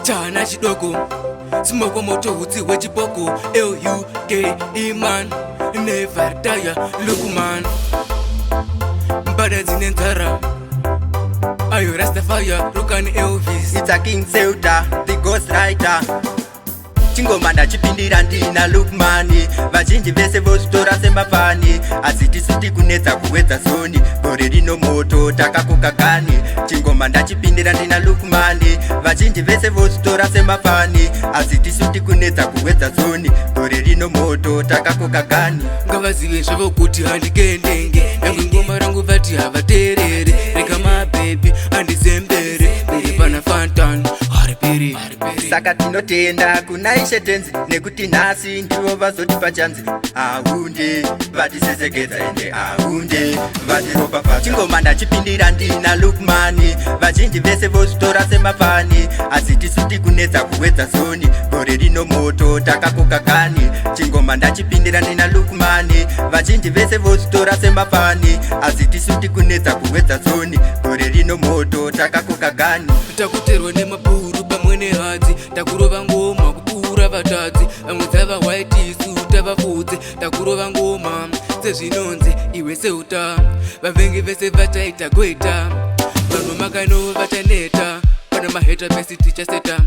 chana chidoko smoko moto hutsi wechipoko L-U-K-E man never tire look man mbada dzine nzara ayo Rastafari rokani Elvis. It's a King Celtor, the ghost writer. Chingoma Ndachipindira ndina Lukmani. Vazhinji vese vostora semafani. Asitisuti kunetsa kuwedza soni. Gore rino moto takakoka kani. Chingoma Ndachipindira ndina Lukmani. Vazhinji vese vostora semafani. Asitisuti kunetsa kuwedza soni. Gore rino moto takakoka kani. Ngavazive zvavo kuti handikendenge. Yangu ngoma rangu vati havaterere. Rega mabebi andizembere. Bere pana fantan haripiri. Saka tinotenda kuna Ishe tenzi nekuti nhasi ndivo vazotipa chanzi. Ahunde vatisesegedza ende ahunde vatiropa pasi. Chingoma Ndachipindira ndina Lukmani. Vazhinji vese vostora semafani. Asitisuti kunetsa kuwedza soni. Gore rino moto takakoka kani. Chingoma Ndachipindira ndina Lukmani. Vazhinji vese vostora semafani. Asitisuti kunetsa kuwedza soni. Gore rino moto takakoka kani. Takuterwa nemabhuru pamwe nehadzi. Takurova ngoma kupura vatadzi. Vamwe dzava white isu tavafudze. Takurova ngoma sezvinonzi iwe Celtor. Vavengi vese vataita goita. Vanhu makano vataneta. Pana maheta pesi tichaseta.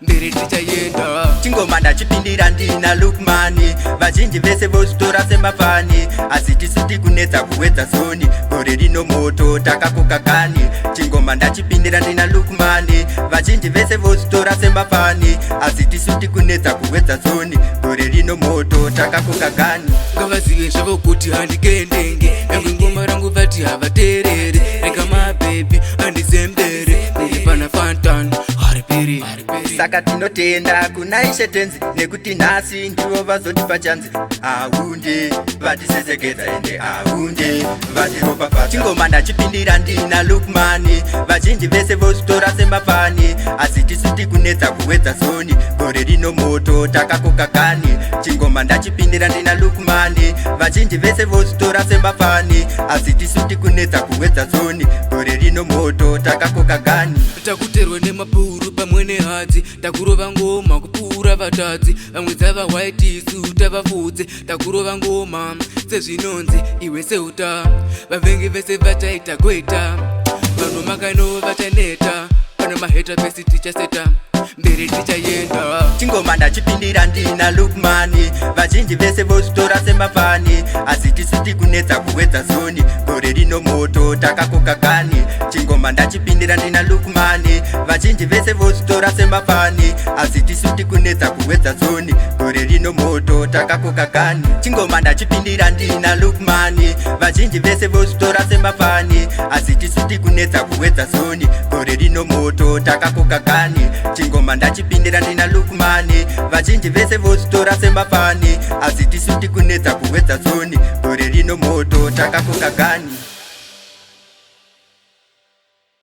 Mberi tichayenda. Chingoma Ndachipindira ndina Lukmani. Vazhinji vese vostora semafani. Asitisuti kunetsa kuwedza soni. Gore rino moto takakoka kani. Chingoma Ndachipindira ndina Lukmani. Vazhinji vese vostora semafani. Asitisuti kunetsa kuwedza soni. Gore rino moto takakoka kani. Ngavazive zvavo kuti handikendenge. Yangu ngoma rangu vati havaterere. Rega mabebi andizembere. Bere pana fantan haripiri. Saka tinotenda kuna Ishe tenzi nekuti nhasi ndivo vazotipa chanzi. Ahunde vatisesegedza ende ahunde vatiropa pasi. Chingoma Ndachipindira ndina Lukmani. Vazhinji vese vostora semafani. Asitisuti kunetsa kuwedza soni. Gore rino moto takakoka kani. Chingoma Ndachipindira ndina Lukmani. Vazhinji vese vostora semafani. Asitisuti kunetsa kuwedza soni. Gore rino moto takakoka kani. Takuterwa nemabhuru pamwe nehadzi. Takurova ngoma kupura vatadzi. Vamwe dzava white isu tavafudze. Takurova ngoma sezvinonzi iwe Celtor. Vavengi vese vataita goita. Vanhu makano vataneta. Pana maheta pesi tichaseta. Mberi tichayenda. Chingoma Ndachipindira ndina Lukmani. Vazhinji vese vostora semafani. Asitisuti kunetsa kuwedza soni. Gore rino moto takakoka kani. Chingoma Ndachipindira ndina Lukmani. Vazhinji vese vostora semafani. Asitisuti kunetsa kuwedza soni. Gore rino moto takakoka kani. Chingoma Ndachipindira ndina Lukmani. Vazhinji vese vostora semafani. Asitisuti kunetsa kuwedza soni. Gore rino moto takakoka kani. Chingoma Ndachipindira ndina Lukmani. Vazhinji vese vostora semafani. Asitisuti kunetsa kuwedza soni. Gore rino moto takakoka kani.